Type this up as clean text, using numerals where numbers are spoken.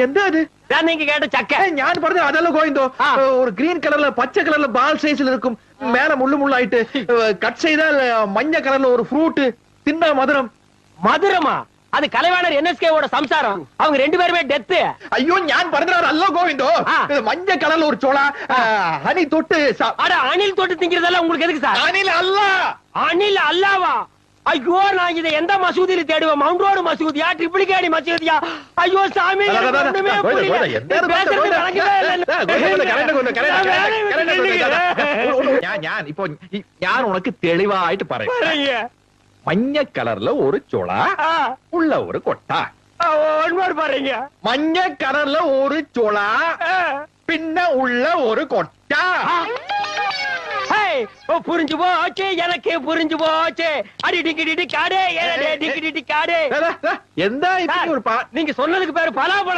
എന്താ അത്? நீங்க கேட்ட சக்க ഞാൻ പറഞ്ഞ അതല്ല ഗോവിന്ദോ. ഒരു ഗ്രീൻ കളറില് പച്ച കളറില് ബാൽ സൈസിൽ இருக்கும் மேல முள்ளு முள்ளாயிட்டு கட் செய்தால் மஞ்ச கலர்ல ஒரு ஃப்ரூட் தின்னா மதுரம். மதுரமா? அது கலைவாணர் என்எஸ்கேவோட சம்சாரம். அவங்க ரெண்டு பேருமே டெத். ஐயோ ஞான் പറഞ്ഞത് அல்ல கோவிந்தோ. மஞ்ச கலர்ல ஒரு சோளா ஹனி தொட்டு. அட அணில் தொட்டு திங்கிறதெல்லாம் உங்களுக்கு எதுக்கு சார்? அணில் அல்ல. அணில் அல்லவா? ஐயோ நான் இதை எந்த மசூதியில தேடுவேன்? மவுண்ட் ரோடு மசூதியா, ட்ரிபிளிகேடி மசூதியா? ஐயோ சாமி ഞാൻ ഇപ്പൊ ഞാൻ ഉനക്ക് തെളിവായിട്ട് പറയാം. മഞ്ഞ കളറില് ഒരു ചുള ഉള്ള ഒരു കൊട്ട. பாருங்க. മഞ്ഞ കളറില് ഒരു ചുള പിന്നെ ഉള്ള ഒരു കൊട്ട. புரிஞ்சு போச்சு, எனக்கு புரிஞ்சு போச்சு. அடி டிக்கி காடே, டிக்கி காடே. എന്താ நீங்க சொன்னதுக்கு பேரு பலாபலம்.